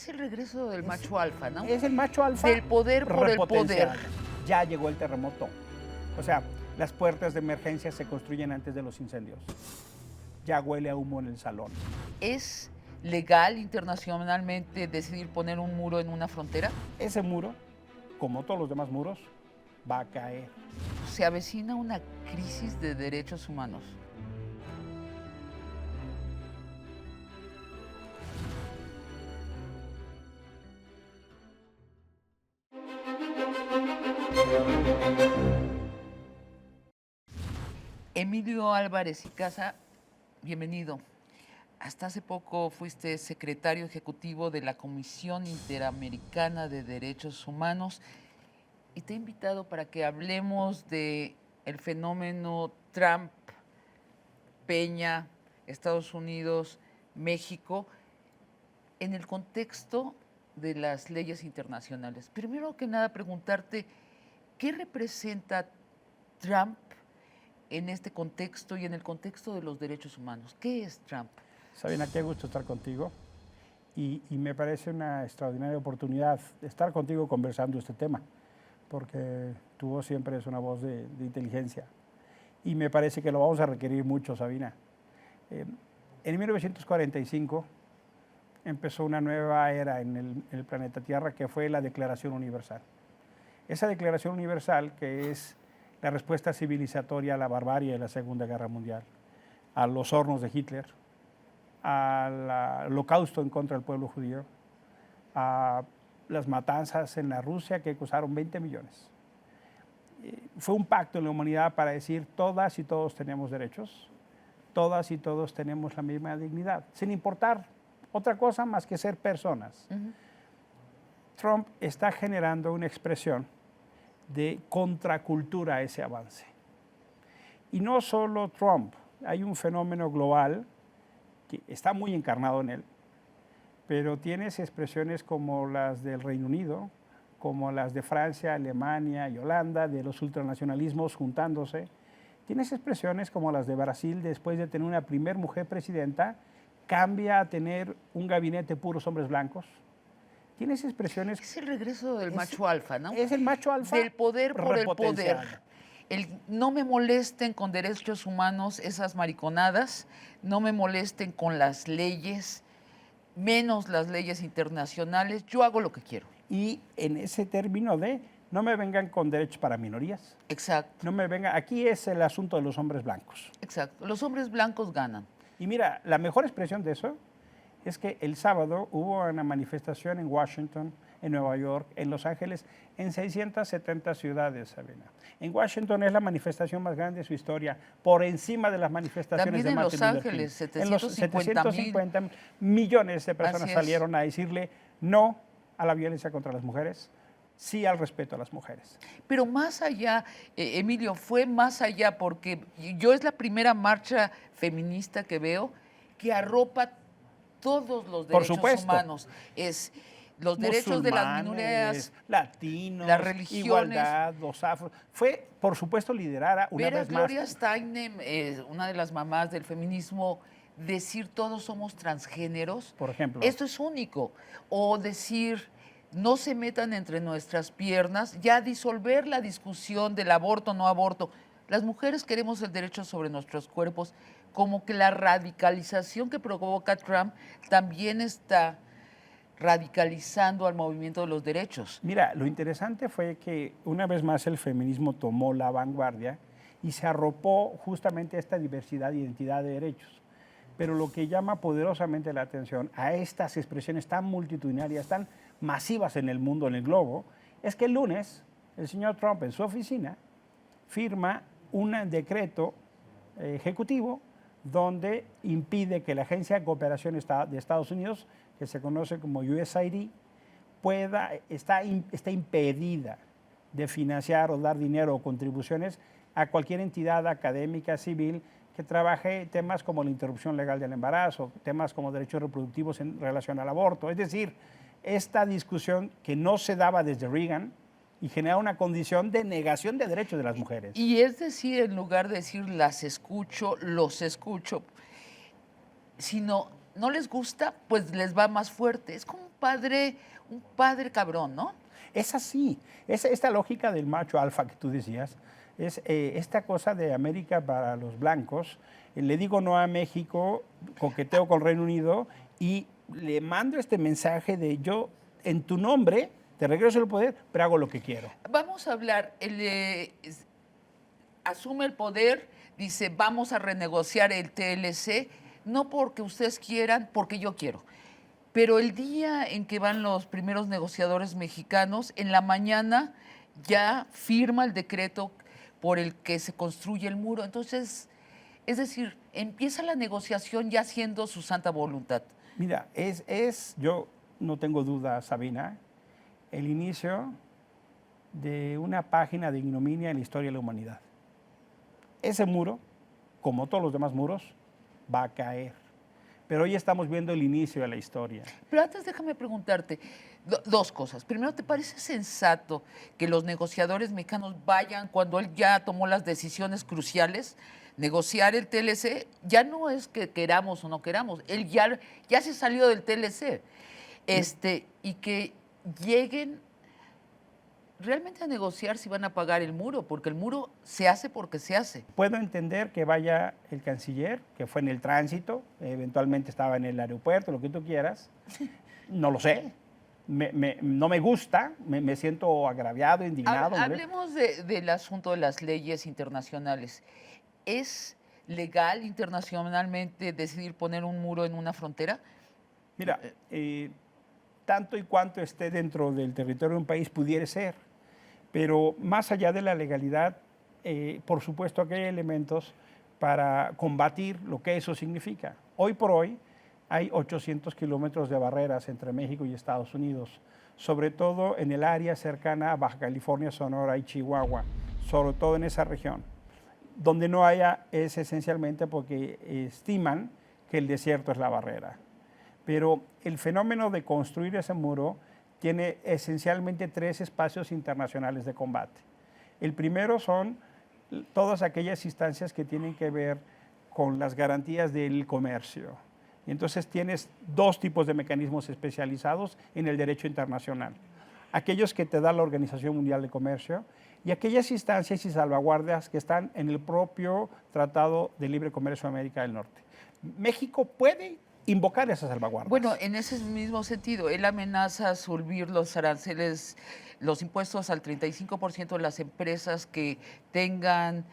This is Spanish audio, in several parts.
Es el regreso del macho alfa, ¿no? Es el macho alfa. Del poder por el poder. Ya llegó el terremoto. O sea, las puertas de emergencia se construyen antes de los incendios. Ya huele a humo en el salón. ¿Es legal internacionalmente decidir poner un muro en una frontera? Ese muro, como todos los demás muros, va a caer. Se avecina una crisis de derechos humanos. Emilio Álvarez y Casa, bienvenido. Hasta hace poco fuiste secretario ejecutivo de la Comisión Interamericana de Derechos Humanos y te he invitado para que hablemos de el fenómeno Trump, Peña, Estados Unidos, México, en el contexto de las leyes internacionales. Primero que nada, preguntarte, ¿qué representa Trump en este contexto y en el contexto de los derechos humanos? ¿Qué es Trump? Sabina, qué gusto estar contigo y me parece una extraordinaria oportunidad estar contigo conversando este tema, porque tu voz siempre es una voz de inteligencia y me parece que lo vamos a requerir mucho, Sabina. En 1945 empezó una nueva era en el planeta Tierra, que fue la Declaración Universal. Esa Declaración Universal, que es la respuesta civilizatoria a la barbarie de la Segunda Guerra Mundial, a los hornos de Hitler, al holocausto en contra del pueblo judío, a las matanzas en la Rusia que causaron 20 millones. Fue un pacto en la humanidad para decir todas y todos tenemos derechos, todas y todos tenemos la misma dignidad, sin importar otra cosa más que ser personas. Trump está generando una expresión de contracultura a ese avance. Y no solo Trump, hay un fenómeno global que está muy encarnado en él, pero tienes expresiones como las del Reino Unido, como las de Francia, Alemania y Holanda, de los ultranacionalismos juntándose. Tienes expresiones como las de Brasil, después de tener una primer mujer presidenta, cambia a tener un gabinete puros hombres blancos. Tienes expresiones... Es el regreso del macho alfa, ¿no? Es el macho alfa del poder por el repotenciado. poder. No me molesten con derechos humanos esas mariconadas, no me molesten con las leyes, menos las leyes internacionales, yo hago lo que quiero. Y en ese término de no me vengan con derechos para minorías. Exacto. No me vengan, aquí es el asunto de los hombres blancos. Exacto, los hombres blancos ganan. Y mira, la mejor expresión de eso es que el sábado hubo una manifestación en Washington, en Nueva York, en Los Ángeles, en 670 ciudades, Sabina. En Washington es la manifestación más grande de su historia, por encima de las manifestaciones también de en Martin Los Luther King. Ángeles, En los 750 millones de personas Así es. salieron a decirle no a la violencia contra las mujeres, sí al respeto a las mujeres. Pero más allá, Emilio, fue más allá porque yo es la primera marcha feminista que veo que arropa todos los derechos humanos. Es los derechos de las minorías, latinos, las religiones. igualdad, los afros. Fue, por supuesto, liderada una Ver a vez Gloria más. Steinem, una de las mamás del feminismo, decir todos somos transgéneros. Por ejemplo. Esto es único. O decir no se metan entre nuestras piernas, ya disolver la discusión del aborto, no aborto. Las mujeres queremos el derecho sobre nuestros cuerpos, como que la radicalización que provoca Trump también está radicalizando al movimiento de los derechos. Mira, lo interesante fue que una vez más el feminismo tomó la vanguardia y se arropó justamente a esta diversidad de identidad de derechos. Pero lo que llama poderosamente la atención a estas expresiones tan multitudinarias, tan masivas en el mundo, en el globo, es que el lunes el señor Trump en su oficina firma un decreto ejecutivo donde impide que la Agencia de Cooperación de Estados Unidos, que se conoce como USAID, está impedida de financiar o dar dinero o contribuciones a cualquier entidad académica, civil, que trabaje temas como la interrupción legal del embarazo, temas como derechos reproductivos en relación al aborto. Es decir, esta discusión que no se daba desde Reagan y genera una condición de negación de derechos de las mujeres. Y es decir, en lugar de decir las escucho, los escucho, sino no les gusta, pues les va más fuerte. Es como un padre cabrón, ¿no? Es así, esta lógica del macho alfa que tú decías, es esta cosa de América para los blancos. Le digo no a México, coqueteo con Reino Unido y le mando este mensaje de yo, en tu nombre, te regreso el poder, pero hago lo que quiero. Vamos a hablar, asume el poder, dice, vamos a renegociar el TLC, no porque ustedes quieran, porque yo quiero. Pero el día en que van los primeros negociadores mexicanos, en la mañana ya firma el decreto por el que se construye el muro. Entonces, es decir, empieza la negociación ya siendo su santa voluntad. Mira, yo no tengo duda, Sabina, el inicio de una página de ignominia en la historia de la humanidad. Ese muro, como todos los demás muros, va a caer. Pero hoy estamos viendo el inicio de la historia. Pero antes déjame preguntarte dos cosas. Primero, ¿te parece sensato que los negociadores mexicanos vayan cuando él ya tomó las decisiones cruciales? Negociar el TLC ya no es que queramos o no queramos, él ya se salió del TLC. Y que lleguen realmente a negociar si van a pagar el muro, porque el muro se hace porque se hace. Puedo entender que vaya el canciller, que fue en el tránsito, eventualmente estaba en el aeropuerto, lo que tú quieras. No lo sé. No me gusta, me siento agraviado, indignado. Hablemos del asunto de las leyes internacionales. ¿Es legal internacionalmente decidir poner un muro en una frontera? Mira, tanto y cuanto esté dentro del territorio de un país pudiera ser, pero más allá de la legalidad, por supuesto que hay elementos para combatir lo que eso significa. Hoy por hoy hay 800 kilómetros de barreras entre México y Estados Unidos, sobre todo en el área cercana a Baja California, Sonora y Chihuahua, sobre todo en esa región. Donde no haya es esencialmente porque estiman que el desierto es la barrera. Pero el fenómeno de construir ese muro tiene esencialmente 3 espacios internacionales de combate. El primero son todas aquellas instancias que tienen que ver con las garantías del comercio. Y entonces tienes 2 tipos de mecanismos especializados en el derecho internacional. Aquellos que te da la Organización Mundial de Comercio y aquellas instancias y salvaguardias que están en el propio Tratado de Libre Comercio de América del Norte. México puede invocar esas salvaguardias. Bueno, en ese mismo sentido, él amenaza subir los aranceles, los impuestos al 35% de las empresas que tengan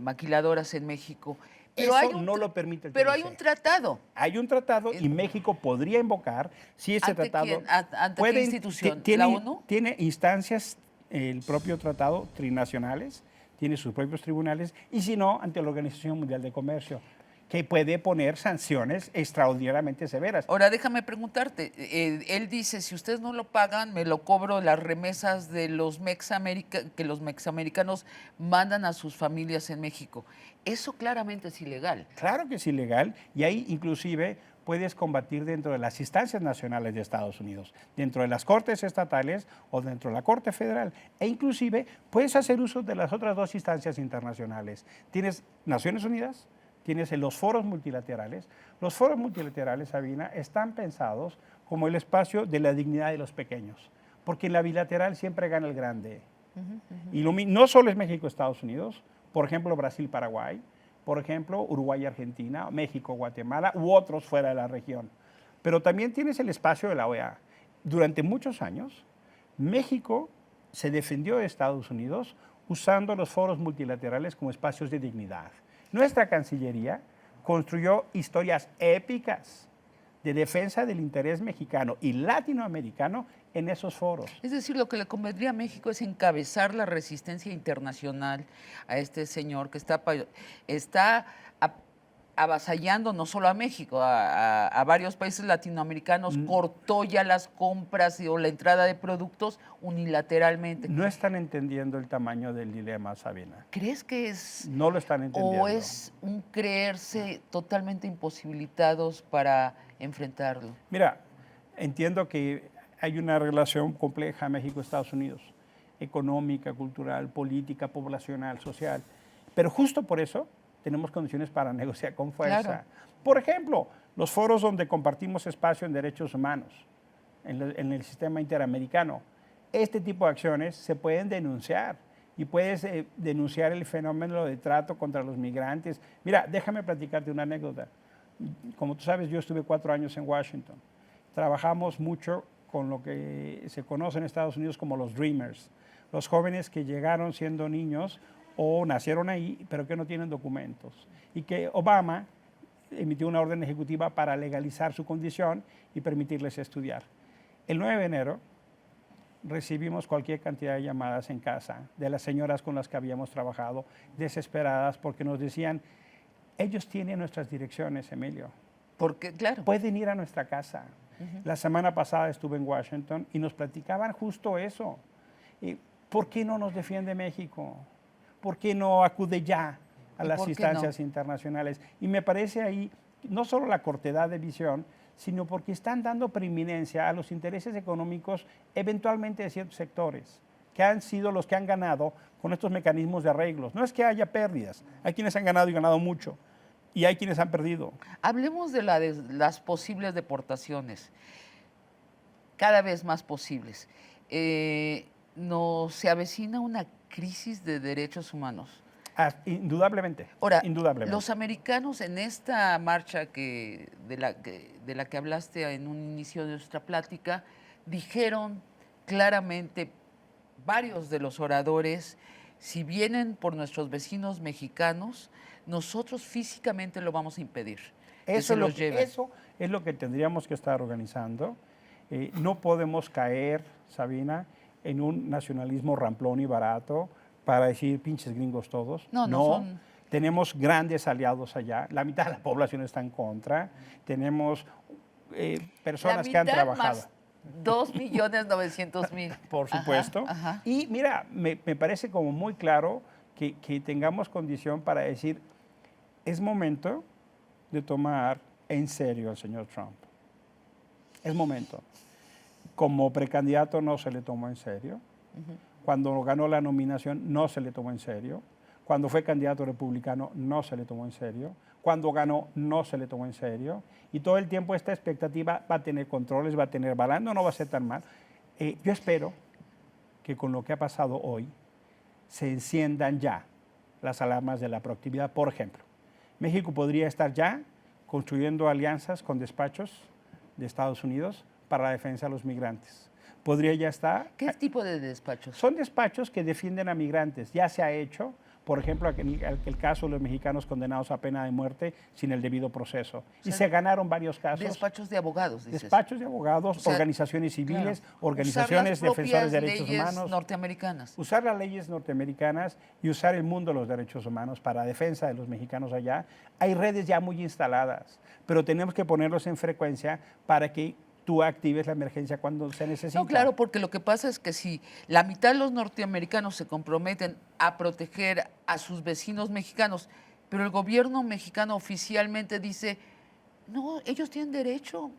maquiladoras en México. Pero eso no lo permite el TLC. Pero hay un tratado. Hay un tratado y México podría invocar si ese tratado... ¿Quién? ¿Ante qué institución? ¿La ONU? Tiene instancias, el propio tratado, trinacionales, tiene sus propios tribunales, y si no, ante la Organización Mundial de Comercio, que puede poner sanciones extraordinariamente severas. Ahora, déjame preguntarte, él dice, si ustedes no lo pagan, me lo cobro las remesas de los que los mexamericanos mandan a sus familias en México. Eso claramente es ilegal. Claro que es ilegal, y ahí inclusive puedes combatir dentro de las instancias nacionales de Estados Unidos, dentro de las cortes estatales o dentro de la Corte Federal, e inclusive puedes hacer uso de las otras 2 instancias internacionales. Tienes Naciones Unidas, tienes los foros multilaterales. Los foros multilaterales, Sabina, están pensados como el espacio de la dignidad de los pequeños, porque en la bilateral siempre gana el grande. Y no solo es México, Estados Unidos, por ejemplo, Brasil, Paraguay, por ejemplo, Uruguay, Argentina, México, Guatemala u otros fuera de la región. Pero también tienes el espacio de la OEA. Durante muchos años, México se defendió de Estados Unidos usando los foros multilaterales como espacios de dignidad. Nuestra Cancillería construyó historias épicas de defensa del interés mexicano y latinoamericano en esos foros. Es decir, lo que le convendría a México es encabezar la resistencia internacional a este señor que está avasallando no solo a México, a varios países latinoamericanos, cortó ya las compras o la entrada de productos unilateralmente. No están entendiendo el tamaño del dilema, Sabina. ¿Crees que es...? No lo están entendiendo. ¿O es un creerse totalmente imposibilitados para enfrentarlo? Mira, entiendo que hay una relación compleja México-Estados Unidos, económica, cultural, política, poblacional, social, pero justo por eso tenemos condiciones para negociar con fuerza. Claro. Por ejemplo, los foros donde compartimos espacio en derechos humanos, en el sistema interamericano. Este tipo de acciones se pueden denunciar y puedes denunciar el fenómeno de trato contra los migrantes. Mira, déjame platicarte una anécdota. Como tú sabes, yo estuve 4 años en Washington. Trabajamos mucho con lo que se conoce en Estados Unidos como los Dreamers, los jóvenes que llegaron siendo niños o nacieron ahí, pero que no tienen documentos. Y que Obama emitió una orden ejecutiva para legalizar su condición y permitirles estudiar. El 9 de enero recibimos cualquier cantidad de llamadas en casa de las señoras con las que habíamos trabajado, desesperadas porque nos decían, ellos tienen nuestras direcciones, Emilio. Porque, claro. Pueden ir a nuestra casa. La semana pasada estuve en Washington y nos platicaban justo eso. ¿Por qué no nos defiende México? ¿Por qué no acude ya a las instancias internacionales? Y me parece ahí no solo la cortedad de visión, sino porque están dando preeminencia a los intereses económicos eventualmente de ciertos sectores, que han sido los que han ganado con estos mecanismos de arreglos. No es que haya pérdidas, hay quienes han ganado y ganado mucho, y hay quienes han perdido. Hablemos de las posibles deportaciones, cada vez más posibles. Se avecina una crisis de derechos humanos. Indudablemente. Ahora, indudablemente. Los americanos en esta marcha de la que hablaste en un inicio de nuestra plática, dijeron claramente varios de los oradores, si vienen por nuestros vecinos mexicanos, nosotros físicamente lo vamos a impedir. Eso es lo que tendríamos que estar organizando. No podemos caer, Sabina, en un nacionalismo ramplón y barato para decir pinches gringos todos. No. Tenemos grandes aliados allá. La mitad de la población está en contra. Tenemos personas que han trabajado. Más 2.900.000. Por supuesto. Ajá. Y mira, me parece como muy claro que tengamos condición para decir, es momento de tomar en serio al señor Trump. Es momento. Como precandidato no se le tomó en serio. Cuando ganó la nominación no se le tomó en serio. Cuando fue candidato republicano no se le tomó en serio. Cuando ganó no se le tomó en serio. Y todo el tiempo esta expectativa va a tener controles, va a tener balance, no va a ser tan mal. Yo espero que con lo que ha pasado hoy se enciendan ya las alarmas de la proactividad. Por ejemplo, México podría estar ya construyendo alianzas con despachos de Estados Unidos para la defensa de los migrantes. Podría ya estar. ¿Qué tipo de despachos? Son despachos que defienden a migrantes. Ya se ha hecho, por ejemplo, el caso de los mexicanos condenados a pena de muerte sin el debido proceso. O sea, y se ganaron varios casos. Despachos de abogados, dices. Despachos de abogados, o sea, organizaciones civiles, claro, organizaciones defensoras de derechos humanos. Norteamericanas. Usar las leyes norteamericanas y usar el mundo de los derechos humanos para defensa de los mexicanos allá. Hay redes ya muy instaladas, pero tenemos que ponerlos en frecuencia para que tú actives la emergencia cuando se necesita. No, claro, porque lo que pasa es que si la mitad de los norteamericanos se comprometen a proteger a sus vecinos mexicanos, pero el gobierno mexicano oficialmente dice, no, ellos tienen derecho,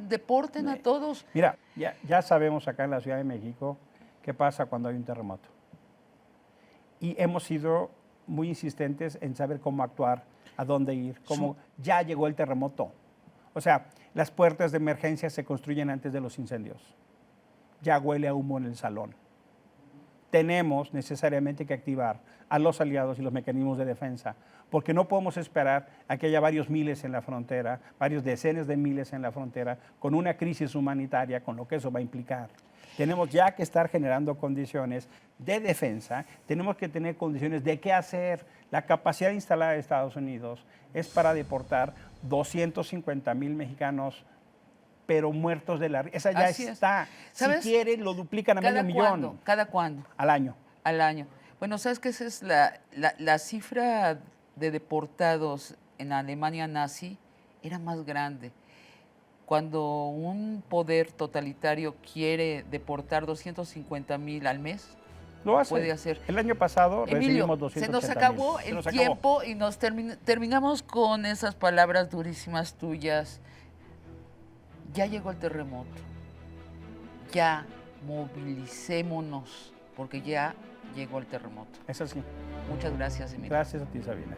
deporten a todos. Mira, ya sabemos acá en la Ciudad de México qué pasa cuando hay un terremoto. Y hemos sido muy insistentes en saber cómo actuar, a dónde ir, cómo ya llegó el terremoto. O sea, las puertas de emergencia se construyen antes de los incendios. Ya huele a humo en el salón. Tenemos necesariamente que activar a los aliados y los mecanismos de defensa, porque no podemos esperar a que haya varios miles en la frontera, varios decenas de miles en la frontera, con una crisis humanitaria, con lo que eso va a implicar. Tenemos ya que estar generando condiciones de defensa, tenemos que tener condiciones de qué hacer. La capacidad instalada de Estados Unidos es para deportar 250,000 mexicanos, pero muertos de la risa. Esa ya Así está. Si quieren, lo duplican a medio millón. ¿Cada cuándo? Al año. Al año. Bueno, ¿sabes qué? Esa es la cifra de deportados en Alemania nazi era más grande. Cuando un poder totalitario quiere deportar 250,000 al mes, lo hace. Puede hacer. El año pasado Emilio, recibimos 280,000. se nos acabó el tiempo y nos terminamos con esas palabras durísimas tuyas. Ya llegó el terremoto. Ya movilicémonos, porque ya llegó el terremoto. Es así. Muchas gracias, Emilio. Gracias a ti, Sabina.